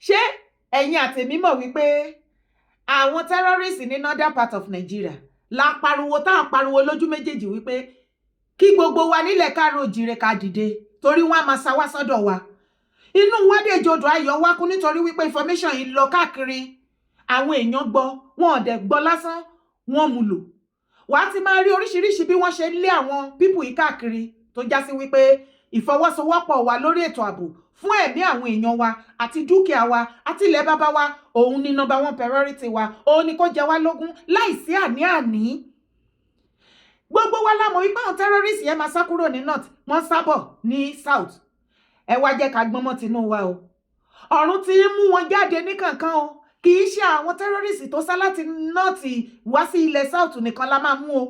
ṣé ẹ̀yin àtèmi mọ̀ wípé àwọn terrorists ní northern part of Nigeria la pariwo tá à pariwo lójú méjèèjì wípé kí gbogbo wa nílẹ̀ káàárọ̀ oòjíire ká dìde torí wọ́n á máa sá wá sọ́dọ̀ wa. Inú wa dé jodò ayọ̀ wá kún nítorí wípé information yìí lọ káàkiri, àwọn èèyàn gbọ́, wọn ò dẹ̀ gbọ́ lásán, wọ́n mú lò. Wà á ti máa rí oríṣiríṣi bí wọ́n ṣe lé àwọn pípù yìí káàkiri tó já sí wípé ìfọwọ́sowọ́pọ̀ wa lórí ètò ààbò fún ẹ̀mí àwọn èèyàn wa àti dúkìá wa àti ilẹ̀ bàbá wa, òun ni number one priority wa, òun ni kó jẹ wá lógún láìsí àní-àní. Gbogbo wa la mọ̀ wípé àwọn terrorists yẹn máa sá kúrò ní north, wọ́n sábọ̀ ní south. Ẹ wá jẹ́ ká gbọ́n mọ́ tinú wa o. Ọ̀run ti mú wọn jáde ní kankan o. Kì í ṣe àwọn terrorists tó sá láti north wá sí ilẹ̀ south nìkan la máa mú o.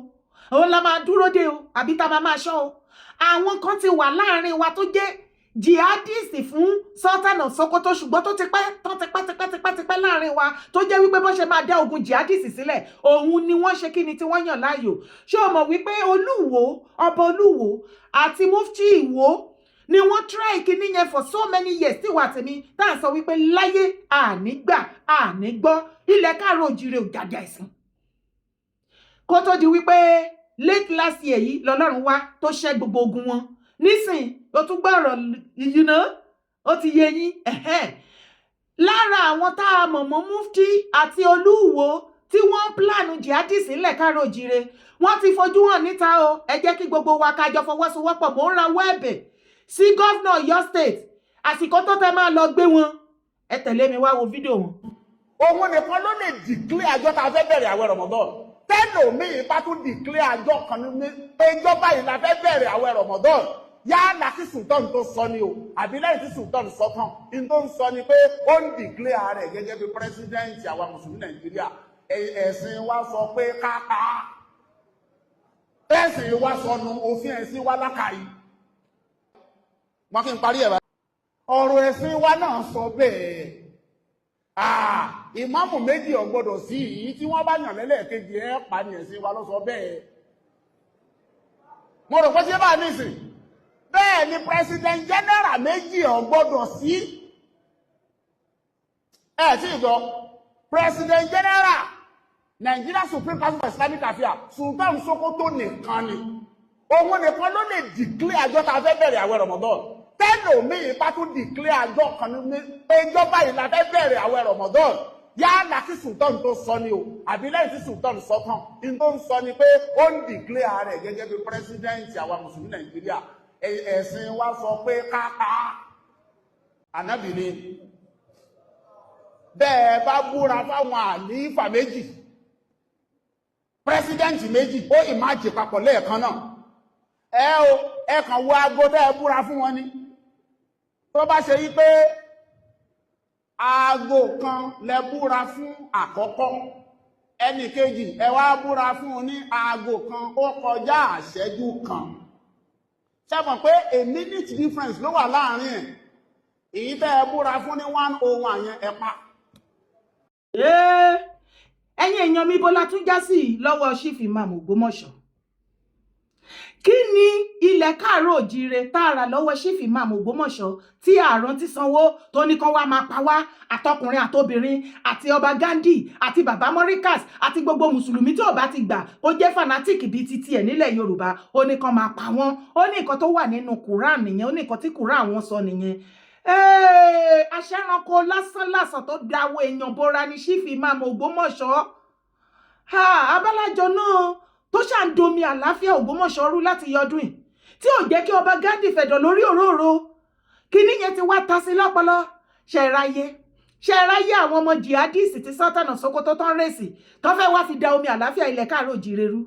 Òun la máa dúró dé o, àbí tá máa ṣọ́ o. Àwọn kan ti wà láàrin wa tó jẹ́ jihadist fún Sultan of Sokoto, ṣùgbọ́n tó ti pẹ́ láàrin wa tó jẹ́ wípé bó ṣe máa dá ogun jihadist sílẹ̀, òun ni wọ́n ṣe kíni tí wọ́n yàn láàyò. Ṣé o mọ̀ wípé Olúwo, ọba Olúwo àti mufti Ìwó ni wọ́n try kíní yẹn for so many years tí wà tèmi tá à ń sọ wípé láyé àní gbà àní gbọ́ ilẹ̀ káàárọ̀ oòjíire ò jáde àìsàn. Kó tó di wípé late last year yìí lọ́lọ́run wá tó ṣẹ́ gbogbo ogun wọn. Nísìn ó tún gbọ́rọ̀ ìyúná ó ti yé yín. Lára àwọn tá a mọ̀ mọ́ mufti àti Olúwo tí wọ́n plánù jihadist nílẹ̀ káàárọ̀ oòjíire, wọ́n ti fojú hàn níta o. Ẹ jẹ́ kí gbogbo wa ká jọ fọwọ́sowọ́pọ̀. Mò ń rawọ́ ẹ̀bẹ̀ sí gọ́vnà Ọ̀yọ́ state, àsìkò tó tẹ máa lọ gbé wọn. Ẹ tẹ̀lé mi wá wo fídíò wọn. Òun nìkan ló lè dìklé àjọ tá a fẹ́ bẹ̀rẹ̀ àwẹ̀ Ramadan. Tẹ́lòmíì bá tún dìklé àjọ kan ní pé ìjọba yìí la fẹ́ bẹ̀rẹ̀ àwẹ̀ Ramadan. Yálà tí Sultan tó sọ ni o, àbí lẹ́yìn tí Sultan sọ tán, in tó ń sọ ni pé ó ń dìklé ààrẹ gẹ́gẹ́ bí pírẹsidẹ́ǹtì àwa mùsùlùmí Nàìjíríà. Ẹ̀sìn wa sọ pé kápá. Ẹ̀sìn wa sọnù, òfin ẹ̀sìn wa lákàáyí. Wọ́n kí n parí ẹ̀ bá. Ọ̀rọ̀ ẹ̀sìn wa náà sọ bẹ́ẹ̀. Ìmáàmù méjì ò gbọdọ̀ sí yìí tí wọ́n bá yàn lẹ́lẹ́kejì ẹ̀ pa ní ẹ̀sìn wa ló sọ bẹ́ẹ̀. Mo rò pé ṣé bá ní ìsìn. Bẹ́ẹ̀ ni president general méjì ò gbọdọ̀ sí. Tí ìjọ president general Nigeria Supreme Council for Islamic Affairs Sultan Sokoto nìkan ni. Òun nìkan ló lè dìklé àjọ tá a fẹ́ bẹ̀rẹ̀ àwẹ̀ Ramadan. Tẹ́lòmíì bá tún dìklé àjọ kan ní pé ìjọba yìí la fẹ́ bẹ̀rẹ̀ àwẹ̀ Ramadan. Yálà tí Sultan tó sọ ni o, àbí lẹ́yìn tí Sultan sọ tán, in tó ń sọ ni pé ó ń dìklé ààrẹ gẹ́gẹ́ bí pírẹsidẹ́ǹtì àwa mùsùlùmí Nàìjíríà. Ẹ̀sìn wa sọ pé kápá. Ànábì ni bẹ́ẹ̀ bá búra fáwọn àlífà méjì, pírẹsidẹ́ǹtì méjì, ó ìmájì papọ̀ lẹ́ẹ̀kan náà. Ẹ kàn wo aago tẹ́ ẹ búra fún wọn ni. Tó bá ṣe yí pé aago kan lẹ búra fún àkọ́kọ́, ẹnì kejì ẹ wá búra fún un ní aago kan ó kọjá àṣẹ́jú kan. Ṣé mọ̀ pé a minute difference ló wà láàrin ẹ̀? Èyí tẹ́ ẹ búra fún ní 101 yẹn ẹ pa. Ẹ̀yin èèyàn mi, bọ́lá tún já sí lọ́wọ́ Chief Imam Ògbómọ̀ṣọ́. Kí ni ilẹ̀ káàárọ̀ oòjíire tààrà lọ́wọ́ Chief Imam Ògbómọ̀ṣọ́ tí àrùn ti sanwó tó ní kán wá máa pa wá, àtọkùnrin àtobìnrin àti ọba Gandhi àti bàbá Morikas àti gbogbo mùsùlùmí tí ò bá ti gbà ó jẹ́ fanatic bíi ti tiẹ̀ nílẹ̀ Yorùbá, ó ní kán máa pa wọ́n. Ó ní nǹkan tó wà nínú Quran nìyẹn, ó ní nǹkan tí Quran wọn sọ nìyẹn. Aṣẹ́ranko lásán tó dáwọ́ èèyàn bora ní Chief Imam Ògbómọ̀ṣọ́. Abálájọ náà tó ṣàǹdomi àlàáfíà Ògbómọ̀ṣọ́ rú láti yọdún yìí tí ò jẹ́ kí ọba Gandhi fẹ̀dọ̀ lórí òróró. Kíní yẹn ti wá ta sí lọ́pọlọ. Ṣẹ̀ráyé àwọn ọmọ jihadist ti Sultan of Sokoto tán rèsì tó fẹ́ wá fi da omi àlàáfíà ilẹ̀ káàárọ̀ oòjíire rú.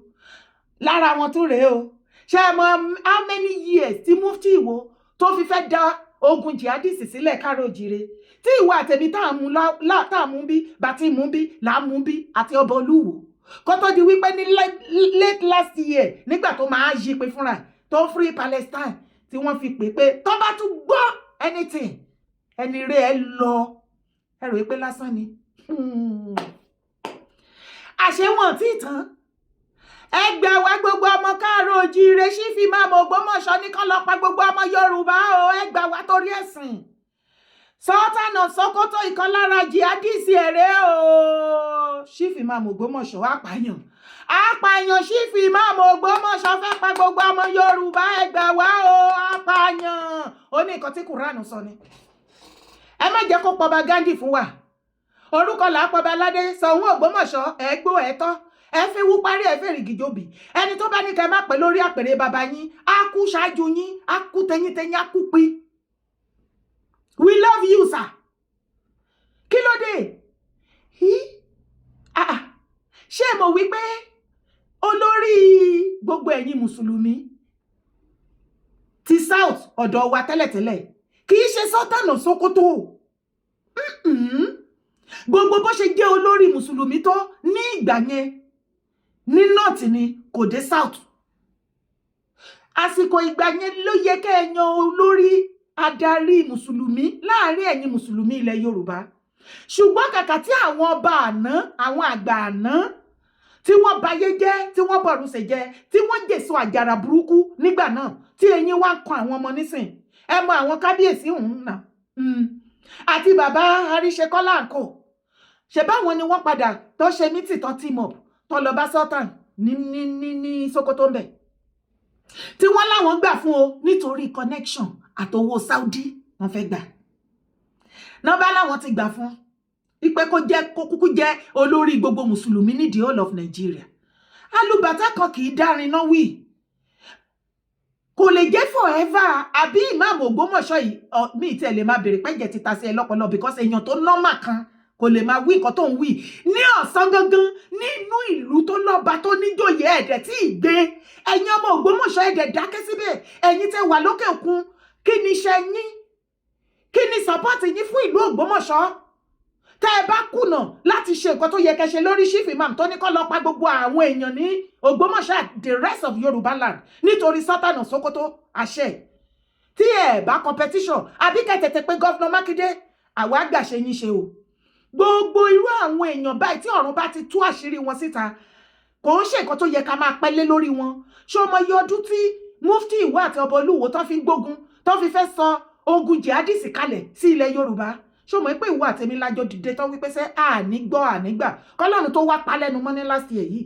Lára wọn tún rèé o. Ṣé mọ̀ how many years tí mufti Ìwó tó fi fẹ́ da ogun jihadist sílẹ̀ káàárọ̀ oòjíire tí ìwọ àtẹ̀mí tá à mú bí bàtí mú bí là ń mú bí àti ọba Olúwo. Kó tó di wípé ní late last year nígbà tó máa yí pé fúnra tó free Palestine tí wọ́n fi pè pé tó bá tún gbọ́ anything ẹni rẹ̀ ẹ lọ ẹ rò pé lásán ni. Àṣé wọn tí tán. Ẹgbẹ́ wa gbogbo ọmọ káàárọ̀ oòjíire Chief Imam Ògbómọ̀ṣọ́ ní kán lọ pa gbogbo ọmọ Yorùbá o. Ẹgbẹ́ wa torí ẹ̀sìn. Sultan of Sokoto ìkan lára jihadisi ẹ̀rẹ́ o. Chief Imam Ògbómọ̀ṣọ́ apààyàn Chief Imam Ògbómọ̀ṣọ́ fẹ́ pa gbogbo ọmọ Yorùbá ẹ gbà wá o, apààyàn. Ó ní nǹkan tí Kùránì sọ ni. Ẹ má jẹ́ kó pọba Gandhi fún wa. Orúkọ là pọba aládé Ṣọ̀ún Ògbómọ̀ṣọ́ ẹgbó ẹ̀tọ́. Ẹ fi wú parí ẹ fẹ́ rìgìjòbì. Ẹni tó bá ní kẹ́ má pẹ́ lórí àpèrè bàbá yín, á kú ṣáájú yín, á kú tẹyíntẹyín, á kú pín. We love you, sir. Kí ló dé? Ṣé mo wí pé olórí gbogbo ẹ̀yin Mùsùlùmí ti South ọ̀dọ̀ wa tẹ́lẹ̀tẹ́lẹ̀ kì í ṣe Sultan of Sokoto. Gbogbo bó ṣe jẹ́ olórí Mùsùlùmí tó ní ìgbà yẹn ní North ni kò dé South. Àsìkò ìgbà yẹn ló yẹ kẹ́ ẹ yan olórí adarí Mùsùlùmí láàrin ẹ̀yin Mùsùlùmí ilẹ̀ Yorùbá. Ṣùgbọ́n kàkà tí àwọn ọba àná, àwọn àgbà àná tí wọ́n bayé jẹ́, tí wọ́n bọ̀rùsẹ̀ jẹ́, tí wọ́n jèso àjàrà burúkú nígbà náà, tí eyín wá ń kan àwọn ọmọ nísìn. Ẹ mọ àwọn kábíyèsí nà. Àti bàbá Aríṣekọ́lá àǹkò. Ṣé báwọn ni wọ́n padà tó ṣe mítì tán team up tó lọ bá Sultan ní Sokoto ń bẹ̀. Tí wọ́n láwọn gbà fún o nítorí connection àtowó Saudi wọ́n fẹ́ gbà. Nọ́bá láwọn ti gbà fún ipe kó kúkú jẹ́ olórí gbogbo Mùsùlùmí ní the whole of Nigeria. Alùbàtà kan kì í dárin náà wí. Kò lè jẹ́ forever. Àbí Imam Ògbómọ̀ṣọ́ yìí mi ìtẹ̀ lè máa bèrè pẹ́jẹ ti ta sí ẹ lọ́pọlọ because èèyàn tó nọ́mà kan kò lè máa wí nǹkan tó ń wí ní ọ̀sán gangan nínú ìlú tó lọ́ba tó níjòyè ẹ̀dẹ̀ tí ì gbé. Ẹ̀yin ọmọ Ògbómọ̀ṣọ́ ẹ̀dẹ̀ dákẹ́ síbẹ̀. Ẹ̀yin tẹ́ wà lókè òkun. Kí ni iṣẹ́ yín? Kí ni support yín fún ìlú Ògbómọ̀ṣọ́? Tẹ́ ẹ bá kùnà láti ṣe nǹkan tó yẹ kẹ́ ṣe lórí Chief Imam tó ní kó lọ pa gbogbo àwọn èèyàn ní Ògbómọ̀ṣọ́ the rest of Yoruba land nítorí Sultan of Sokoto àṣẹ. Tí ẹ bá competition àbí kẹ́ tètè pé Governor Makinde àwa àgbàṣe yín ṣe o. Gbogbo irú àwọn èèyàn báyìí tí ọ̀run bá ti tú àṣírí wọn síta kò ń ṣe nǹkan tó yẹ ká máa pẹ́lé lórí wọn. Ṣé ọmọ iye ọdún tí Mufti Ìwọ àti ọba Olúwo tó fi ń gbógun tó fi fẹ́ sọ ogun jihadisi kalẹ̀ sí ilẹ̀ Yorùbá? Ṣé mọ̀ pé ìwọ àtẹ̀mí lájọ dìde tó wípé sẹ́ ànígbọ́ ànígbà kọ́lọ́run tó wá pa lẹ́nu mọ́ ní last year yìí.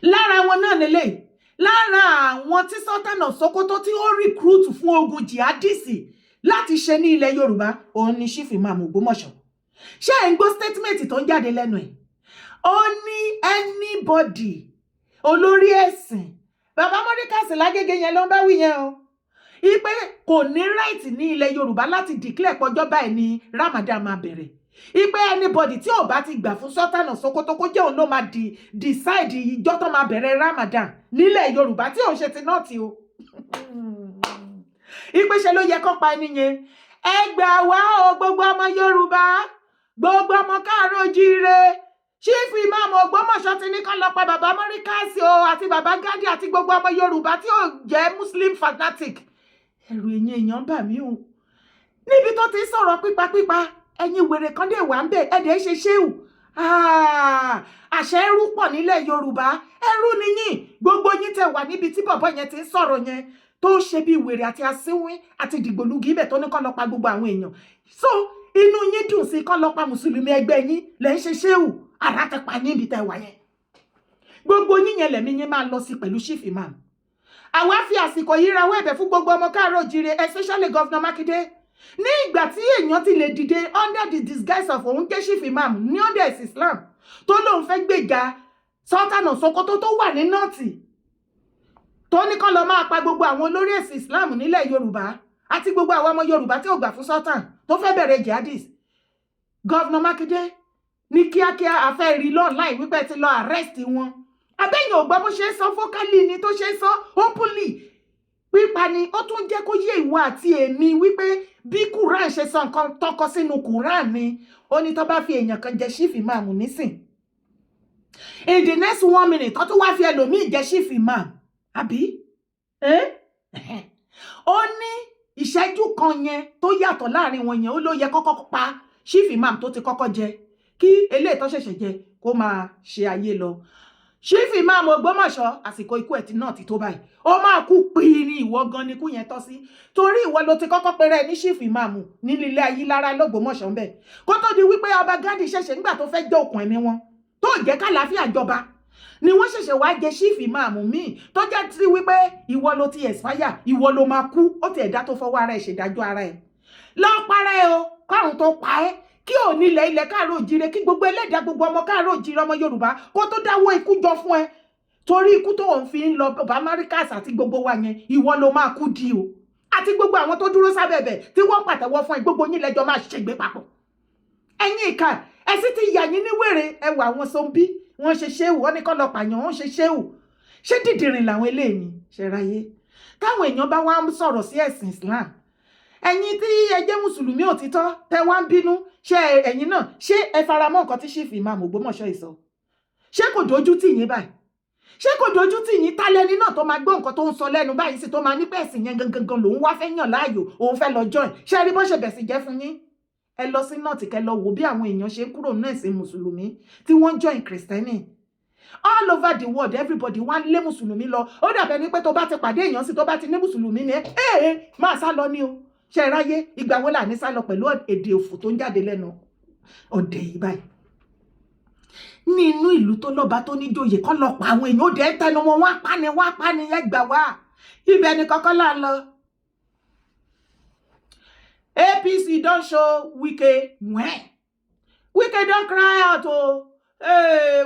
Lára wọn náà nílé, lára àwọn tí Sultan of Sokoto tí ó recruit fún ogun jihadisi láti ṣe ní ilẹ̀ Yorùbá òun ni Chief Imam Ògbómọ̀ṣọ́. Ṣé ẹ̀ ń gbọ́ statement tó ń jáde lẹ́nu ẹ̀? Ó ní anybody olórí ẹ̀sìn bàbá Mọ́ríkàsì lágége yẹn ló ń bá wí yẹn o. Ipe kò ní right ní ilẹ̀ Yorùbá láti declare pọ́jọ́ báyìí ní Ramadan máa bẹ̀rẹ̀. Ipe anybody tí ò bá ti gbà fún Sultan of Sokoto kó jẹ́ òun ló máa decide ìjọ́ tó máa bẹ̀rẹ̀ Ramadan nílẹ̀ Yorùbá tí òun ṣe ti náà ti o. Ipe ṣe ló yẹ kó pa ẹni yẹn. Ẹ gbà wá o gbogbo ọmọ Yorùbá, gbogbo ọmọ káàárọ̀ oòjíire. Chief Imam Ògbómọ̀ṣọ́ ti ní kán lọ pa bàbá Mọ́ríkàsì o àti bàbá Gandhi àti gbogbo ọmọ Yorùbá tí ò jẹ́ Muslim fanatic. Ẹ̀rù ẹ̀yin èèyàn bà mí o. Níbi tó ti sọ̀rọ̀ pípapípa ẹ̀yin wèrè kan dé wà ń bẹ̀ ẹ̀dẹ̀ ṣe ṣéwù. Àṣẹ ẹrú pọ̀ nílẹ̀ Yorùbá. Ẹrú nìyí. Gbogbo yín tẹ́ wà níbi tí bọ̀bọ̀ yẹn ti ń sọ̀rọ̀ yẹn tó ṣe bí wèrè àti asínwín àti dìgbòlugi ibẹ̀ tó ní kán lọ pa gbogbo àwọn èèyàn. So inú yín dùn sí kán lọ pa Mùsùlùmí ẹgbẹ́ yín lẹ́ ń ṣe ṣéwù. Àrà ti pa níbi tẹ́ wà yẹn. Gbogbo yín yẹn lẹ̀mí yín máa lọ sí pẹ̀lú Chief Imam. Àwa fi àsìkò yìí rawọ́ ẹ̀bẹ̀ fún gbogbo ọmọ káàárọ̀ oòjíire especially Governor Makinde. Ní ìgbà tí èèyàn ti lè dìde under the disguise of òun jẹ́ Chief Imam ní under ẹ̀sìn Islam tó lóun fẹ́ gbèjà Sultan of Sokoto tó wà ní nọ́ọ̀tì tó ní kán lọ máa pa gbogbo àwọn olórí ẹ̀sìn Islam nílẹ̀ Yorùbá àti gbogbo àwọn ọmọ Yorùbá tí ò gbà fún Sultan tó fẹ́ bẹ̀rẹ̀ jihadis. Governor Makinde ní kíákíá afẹ́ rí lọ́ọ̀láì wípé ti lọ arrest wọn. Abẹ́yìn ò gbọ́ bó ṣe ń sọ fókálì ni tó ṣe ń sọ openly. Pípa ni ó tún jẹ́ kó yé ìwọ àti èmi wípé bí Quran ṣe sọ nǹkan tọkọ sínú Quran ni ó ní tó bá fi èèyàn kan jẹ Chief Imam nísìn. In the next 1 minute tó tún wá fi ẹlòmíì jẹ Chief Imam. Àbí? Ó ní ìṣẹ́jú kan yẹn tó yàtọ̀ láàrin wọn yẹn ó ló yẹ kọ́kọ́ pa Chief Imam tó ti kọ́kọ́ jẹ kí eléyìí tó ṣẹ̀ṣẹ̀ jẹ kó máa ṣe ayé lọ. Chief Imam Ògbómọ̀ṣọ́ àsìkò ikú ẹ̀ tí náà ti tó báyìí ó máa kú pín ní ìwọ gan ni kú yẹn tọ́ sí torí ìwọ ló ti kọ́kọ́ péré ní Chief Imam nílé Ayílára l'Ògbómọ̀ṣọ́ ńbẹ̀ kó tó di wípé ọba Gandhi ṣẹ̀ṣẹ̀ nígbà tó fẹ́ jẹ́ òkun ẹ̀mí wọn tó jẹ́ kálàáfíà jọba ni wọ́n ṣẹ̀ṣẹ̀ wá jẹ Chief Imam míì tó jẹ́ tí wípé ìwọ ló ti expire ìwọ ló máa kú ó ti ẹ̀dá tó fọwọ́ ara ẹ̀ ṣèdájọ́ ara ẹ̀ lọ́ọ́ parẹ́ o kọ́run tó pa ẹ́ kí ò ní ilẹ̀ káàró òjìrè kí gbogbo ẹlẹ́dàá gbogbo ọmọ káàró òjìrè ọmọ Yorùbá kó tó dáwọ́ ikú jọ fún ẹ torí ikú tó ń fi ń lọ bàbá Amáríkàs àti gbogbo wa yẹn ìwọ ló máa kú di o àti gbogbo àwọn tó dúró sábẹ̀bẹ̀ tí wọ́n pàtẹ́wọ́ fún ẹ gbogbo yín lẹ́jọ́ máa ṣègbè papọ̀ ẹ̀yin ìka ẹ sì ti yà yín ní wèrè ẹwà àwọn zombi wọ́n ṣe ṣéwù wọ́n ní kọ́ lọ pààyàn wọ́n ṣe ṣéwù ṣé dìdìrìn làwọn eléyìí ṣe ráyé táwọn èèyàn bá wá ń sọ̀rọ̀ sí ẹ̀sìn Islam ẹ̀yin tí ẹ jẹ́ mùsùlùmí òtítọ́ tẹ wá ń bínú ṣé ẹ̀yin náà ṣé ẹ faramọ́ nǹkan tí Chief Imam Ògbómọ̀ṣọ́ ìsọ ṣé kò dojú tì yín báyìí ṣé kò dojú tì yín tálẹ́ni náà tó máa gbọ́ nǹkan tó ń sọ lẹ́nu báyìí sí tó máa ní pẹ̀sìn yẹn gangan lòun wá fẹ́ yàn láàyò òun fẹ́ lọ join ṣé rí bó ṣe bẹ̀sì jẹ́ fún yín ẹ lọ sí nọ́ọ̀tì kẹ lọ wò bí àwọn èèyàn ṣe ń kúrò nínú ẹ̀sìn mùsùlùmí tí wọ́n join kìrìsìtẹ́nì all over the world everybody wá lé mùsùlùmí lọ ó dàbẹ̀ ní pé tó bá ti pàdé èèyàn sí tó bá ti ní mùsùlùmí ni máa sá lọ ní o ṣe ráyé ìgbà wo là ní sá lọ pẹ̀lú èdè òfò tó ń jáde lẹ́nu ọ̀dẹ̀ yìí báyìí nínú ìlú tó lọ́ba tó níjòyè kọ́ lọ pa àwọn èèyàn ó dẹ̀ tẹnu wọn wá pani ẹgbà wá ibẹ̀ ni kọ́kọ́ là ń lọ. APC don show Wike when Wike don cry out o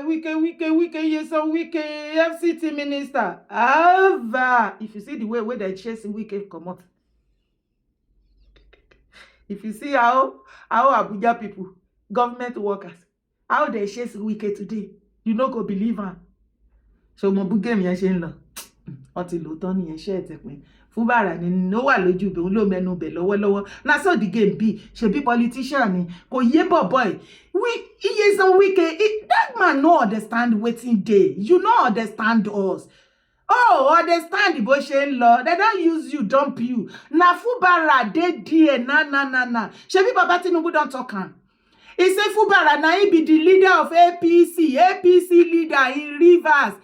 Wike yeso Wike FCT minister ava if you see the way they chase Wike comot. If you see how Abuja people, government workers, how they chase Wike today, you no go believe am. So mo bu game yẹn ṣe ń lọ. Wọ́n ti lò tán nìyẹn ṣe ẹ̀tẹ̀ pin. Fúbàrà ni no wà lójú be òun ló mẹ́nu bẹ̀ lọ́wọ́lọ́wọ́. Na so the game be. Ṣe bí politician ni kò yé boy. He is a Wike. That man no understand wetin dey. You no understand us. Oh, understand bó ṣe ń lọ. They don't use you, dump you. Na Fubara dey there na. Ṣebí Baba Tinubu don talk am. He say Fubara na he be the leader of APC leader in Rivers.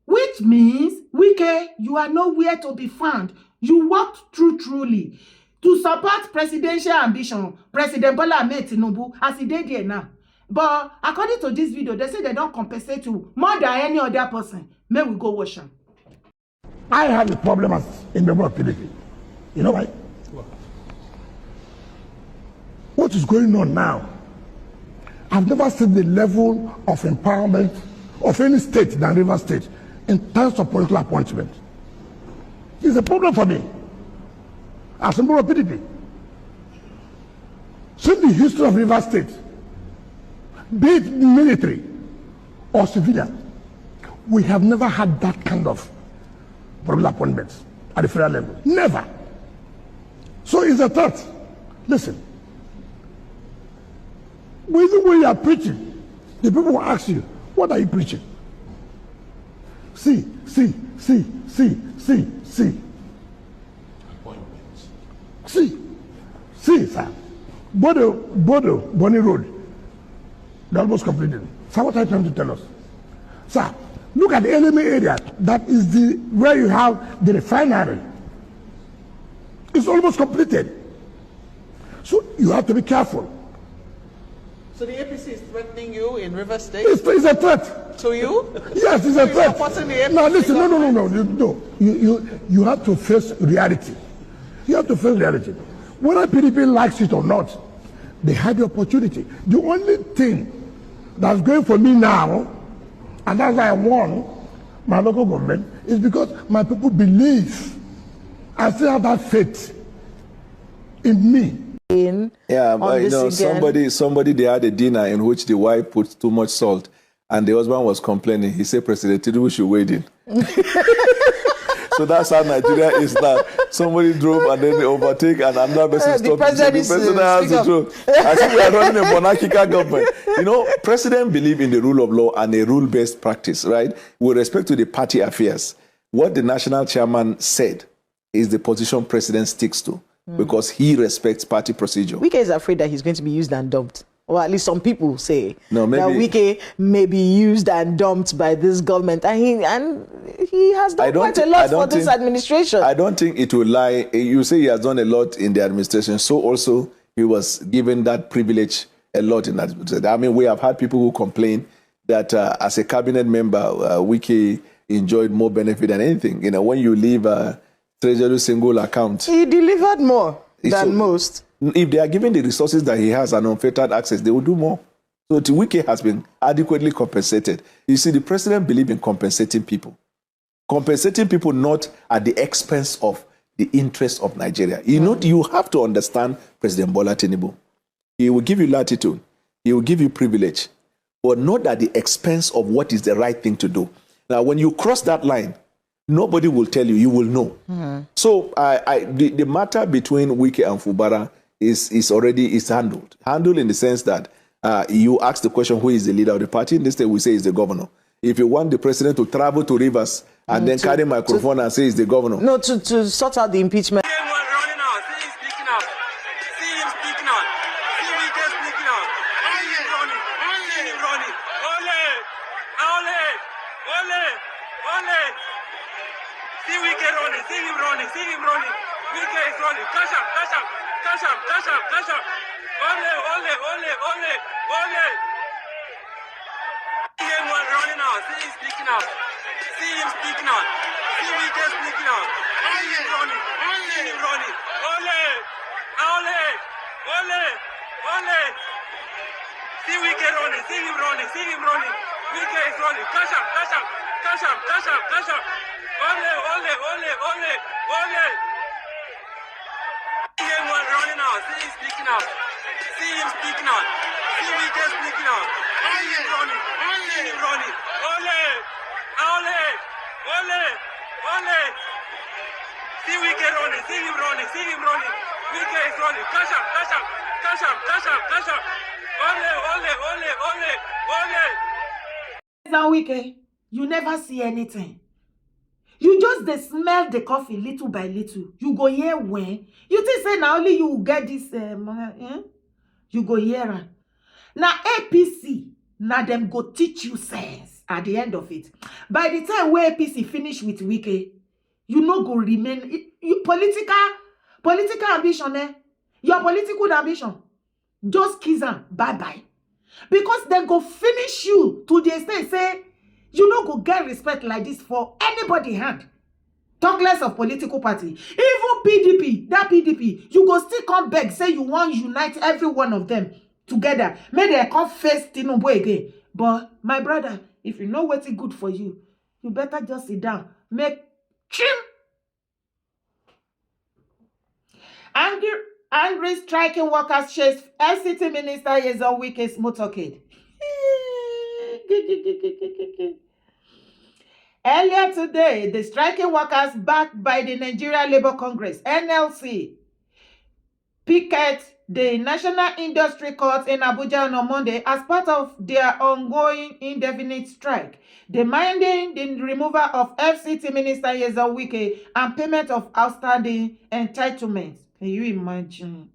Which means, Wike, you are nowhere to be found. You worked truly to support presidential ambition, President Bola Ahmed Tinubu, as he did there now. But according to this video, they say they don't compensate you more than any other person. May we go watch them. I have a problem in the work today. You know why? What is going on now? I've never seen the level of empowerment of any state than Rivers State in terms of political appointment. It's a problem for me as a member of PDP. Since the history of Rivers State, be it military or civilian, we have never had that kind of political appointments at the federal level. Never. So it's a threat. Listen, when you are preaching, the people will ask you, what are you preaching? See. See, sir. Bodo, Bonny Road, they're almost completed. So what are you trying to tell us? Sir, look at the enemy area. That is where you have the refinery. It's almost completed. So you have to be careful. So the APC is threatening you in River State? It's a threat. To you? Yes, it's a threat. Supporting the APC? No, listen, no. You have to face reality. You have to face reality. Whether PDP likes it or not, they had the opportunity. The only thing that's going for me now, and that's why I won my local government, is because my people believe I still have that faith in me. Yeah, but you know, somebody they had a dinner in which the wife put too much salt, and the husband was complaining. He said, President Tinubu should wait in. So that's how Nigeria is now. Somebody drove and then they overtake and another person stopped. The president has the truth. I think we are running a monarchical government. You know, president believe in the rule of law and a rule-based practice, right? With respect to the party affairs, what the national chairman said is the position president sticks to. Because he respects party procedure. Wike is afraid that he's going to be used and dumped. or at least some people say, No, maybe, that Wike may be used and dumped by this government, and he has done quite a lot for this administration. I don't think it will lie. You say he has done a lot in the administration, so also he was given that privilege a lot in that administration. I mean, we have had people who complain that as a cabinet member, Wike enjoyed more benefit than anything. You know, when you leave a treasury single account, he delivered more than most. If they are given the resources that he has and unfettered access, they will do more. So Wike has been adequately compensated. You see, the president believes in compensating people. Compensating people not at the expense of the interest of Nigeria. You have to understand President Bola Tinubu. He will give you latitude. He will give you privilege, but not at the expense of what is the right thing to do. Now, when you cross that line, nobody will tell you. You will know. So the matter between Wike and Fubara is already handled. Handled in the sense that you ask the question, who is the leader of the party? In this case, we say is the governor. If you want the president to travel to Rivers and then carry microphone and say is the governor. No, to sort out the impeachment. Wike, you never see anything. You just dey smell the coffee little by little. You go hear when. You think say now only you get this, you go hear am. Now APC, now them go teach you sense at the end of it. By the time where APC finish with Wike, you no go remain. You political ambition, your political ambition, just kiss am, bye-bye. Because they go finish you to the extent say, you no go get respect like this for anybody hand. Talk less of political party. Even PDP, that PDP, you go still come back, say you want unite every one of them together. May they come face Tinubu again. But my brother, if you know what's good for you, you better just sit down. Make trim. Angry striking workers chase FCT Minister Yeson Wike's motorcade. Earlier today, the striking workers backed by the Nigeria Labour Congress, NLC, picket the National Industry Court in Abuja on Monday as part of their ongoing indefinite strike, demanding the removal of FCT Minister Yeson Wike and payment of outstanding entitlements. Can you imagine?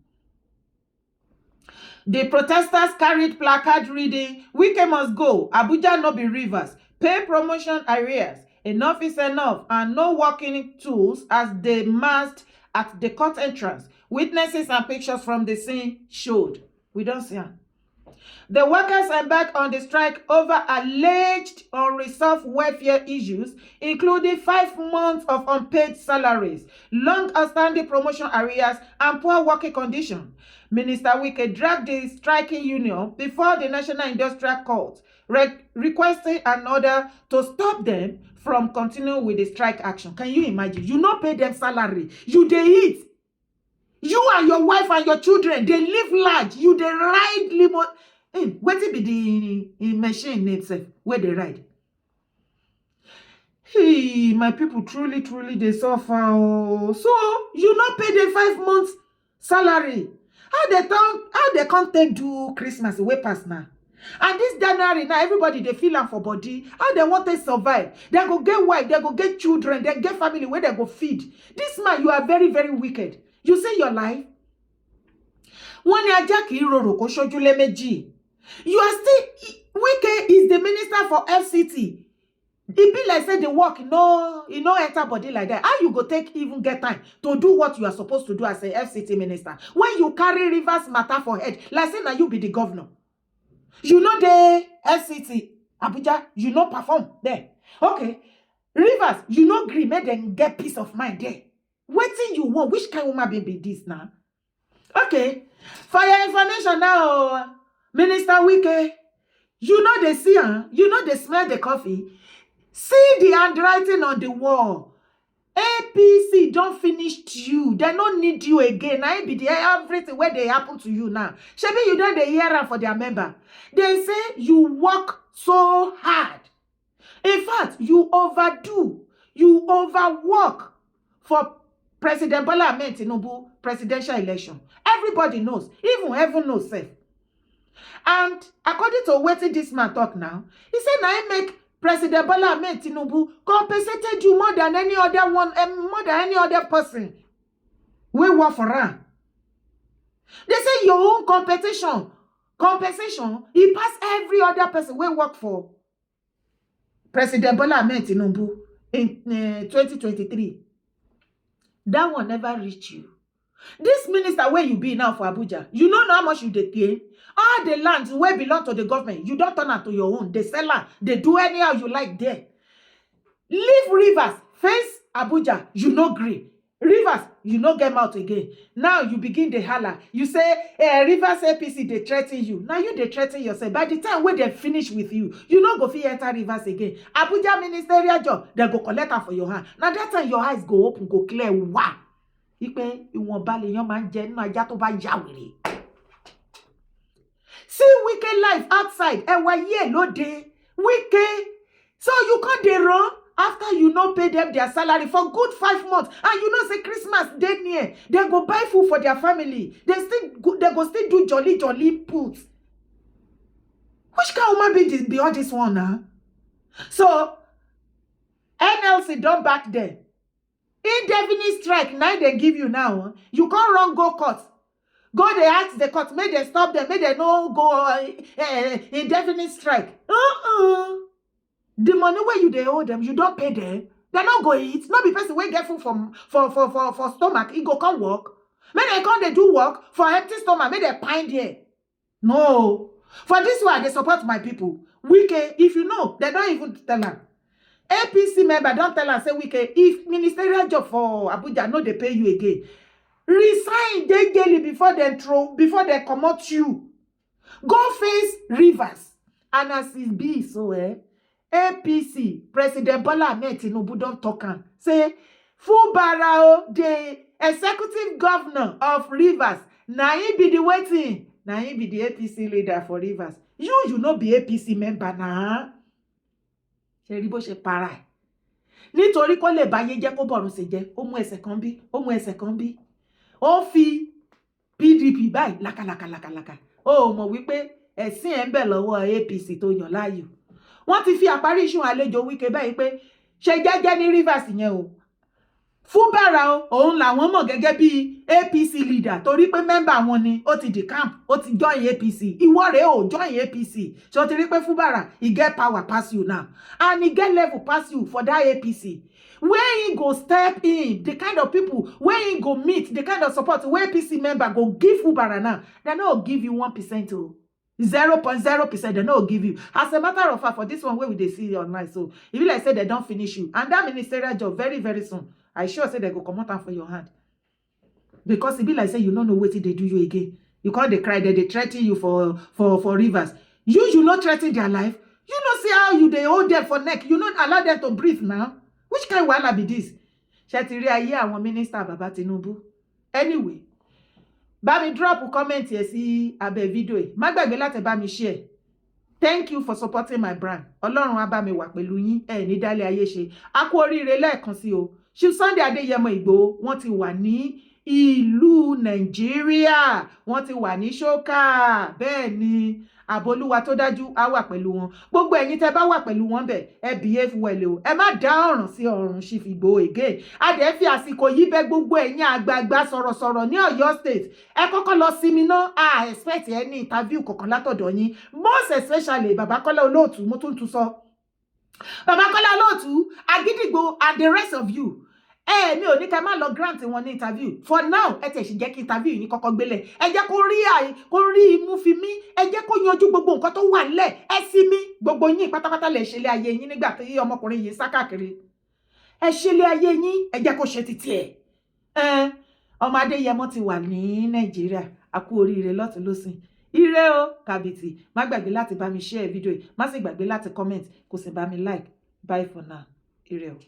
The protesters carried placard reading, Wike must go, Abuja no be rivers, pay promotion arrears, enough is enough, and no working tools as they massed at the court entrance. Witnesses and pictures from the scene showed. We don't see them. The workers embarked on the strike over alleged unresolved welfare issues, including 5 months of unpaid salaries, long outstanding promotion arrears, and poor working conditions. Minister Wike dragged the striking union before the National Industrial Court, requesting an order to stop them from continuing with the strike action. Can you imagine? You not pay them salary. You they eat. You and your wife and your children, they live large. You they ride limo. What it be the machine itself where they ride? Hey, my people truly they suffer. Oh. So you not pay them 5 months salary. How they can't take do Christmas way past now? And this January now, everybody they feel am for body. How they want to survive? They go get wife, they go get children, they get family where they go feed. This man, you are very, very wicked. You say your life. wọ́n ní ajá kì í rorò kó ṣojúlé méjì. You are still, Wike is the minister for FCT. It be like say the work, enter body like that. How you go take even get time to do what you are supposed to do as a FCT minister? When you carry Rivers matter for head, like say now you be the governor. You know the FCT, Abuja, you know perform there. Okay. Rivers, you know agree, make them get peace of mind there. Wetin you want? Which kind of woman be this now? Okay. For your information now, Minister Wike, you know they see, you know they smell the coffee. See the handwriting on the wall. APC don't finish you. They don't need you again. I be there everything where they happen to you now. Shebi you don't hear for their member. They say you work so hard. In fact, you overdo. You overwork for President Bola Ahmed Tinubu presidential election. Everybody knows. Even heaven knows, sir. And according to what this man talk now, he said now he make President Bola Ahmed Tinubu compensated you more than any other one, more than any other person. We work for him. They say your own compensation, he pass every other person we work for President Bola Ahmed Tinubu in 2023. That one never reach you. This minister where you be now for Abuja, you know how much you dey pay. All the lands where belong to the government, you don't turn it to your own. They sell land. They do anyhow you like there. Leave Rivers, face Abuja, you no gree. Rivers, you no get out again. Now you begin the holler. You say, Rivers APC, they threaten you. Now you they threaten yourself. By the time when they finish with you, you no go fit enter Rivers again. Abuja ministerial job, they go collect her for your hand. Now that time your eyes go open, go clear. Wow. Ipe, iwon bale yon man je ninu aja to ba ya were. See Wike life outside. Ewaye no day. Wike. So you can't dey run after you no pay them their salary for good 5 months. And you know say Christmas day near. They go buy food for their family. They go still do jolly put. Which kind of woman be all this one now? So NLC don't back there. Indefinite strike, now they give you now. You can't run go court. Go they ask the court, may they stop them, may they no go indefinite strike. The money where you they owe them, you don't pay them. They not go eat. Not be person where get food for stomach, it go come work. May they come they do work for empty stomach, may they pine there. No. For this one, they support my people. Wike, if you know, they don't even tell them. APC member don't tell us say Wike, if ministerial job for Abuja no they pay you again. Resign daily before they come out you. Go face Rivers. And as it be so APC President Bola Ahmed Tinubu don't talk and say Fubarao, the executive governor of Rivers, na he be the waiting. Na he be the APC leader for Rivers. You not be APC member na. Ṣe rí bó ṣe para ẹ̀. Nítorí kó lè báyé jẹ́ kó bọ̀run ṣe jẹ́, ó mú ẹsẹ̀ kan bí, ó mú ẹsẹ̀ kan bí. Ó fi PDP báyìí lákàlàkàlàkàlàkà. Ó mọ̀ wípé ẹ̀sìn ẹ̀ ń bẹ lọ́wọ́ APC tó yàn láàyò. Wọ́n ti fi àparí ìṣùn àlejò Wike báyìí pé ṣe jẹ́jẹ́ ní Rivers yẹn o. Fúbàrà òun làwọn mọ̀ gẹ́gẹ́ bí APC leader torí pé member wọn ni ó ti di camp, ó ti join APC. Ìwọ rẹ̀ ò join APC. So ti rí pé Fúbàrà, he get power pass you now. And he get level pass you for that APC. Where he go step in, the kind of people, where he go meet, the kind of support, where APC member go give Fúbàrà now, they no give you 1% o. 0.0% they no give you. As a matter of fact, for this one where we they see online, so if you like say they don't finish you, and that ministerial job very, very soon, I sure say they go come out for your hand. Because it be like say you don't know what they do you again. You can't they cry, they threaten you for Rivers. You not threaten their life. You not see how you they hold them for neck. You not allow them to breathe now. Which kind of wahala be this? Shetiri aye àwọn minister Baba Tinubu. Anyway, bá mi drop comment here sí abẹ́ video yìí. Má gbàgbé láti bá mi share. Thank you for supporting my brand. Ọlọ́run á bá mi wà pẹ̀lú yín. Ní dálé ayé ṣe. A kú oríire lẹ́ẹ̀kan sí o. Chief Sunday Adéyẹmọ Ìgbòho wọ́n ti wà ní ìlú Nàìjíríà wọ́n ti wà ní ṣókà. Bẹ́ẹ̀ ni ààbò Olúwa tó dájú á wà pẹ̀lú wọn. Gbogbo ẹ̀yin tẹ́ bá wà pẹ̀lú wọn bẹ̀ ẹ behave well o. Ẹ má dá ọ̀ràn sí ọ̀run Chief Igboho again. A dẹ̀ fi àsìkò yìí bẹ̀ gbogbo ẹ̀yin àgbààgbà sọ̀rọ̀sọ̀rọ̀ ní Ọ̀yọ́ state. Ẹ kọ́kọ́ lọ sinmi ná. A expect any interview kankan látọ̀dọ̀ yín. Most especially Baba Kọ́lá Olóòtú mo tún sọ. Baba Kọ́lá Olóòtú, Agidigbo and the rest of you. Mi ò ní ká má lọ grant wọn ní interview. For now, ẹ tẹ̀ sì jẹ́ kí interview yín kọ́kọ́ gbélé. Ẹ jẹ́ kó rí imú fi mí. Ẹ jẹ́ kó yanjú gbogbo nǹkan tó wà nílẹ̀. Ẹ sí mi. Gbogbo yín pátápátá lè ṣe lé ayé yín nígbà tí ọmọkùnrin yìí sá káàkiri. Ẹ ṣe lé ayé yín. Ẹ jẹ́ kó ṣe títí ẹ̀. Ọmọ Adéyẹmọ ti wà ní Nàìjíríà. A kú oríire lọ́tùn lósìn. Ire o, kàbìtì. Má gbàgbé láti bá mi share video yìí. Má sì gbàgbé láti comment. Kò sì bá mi like. Bye for now. Ire o.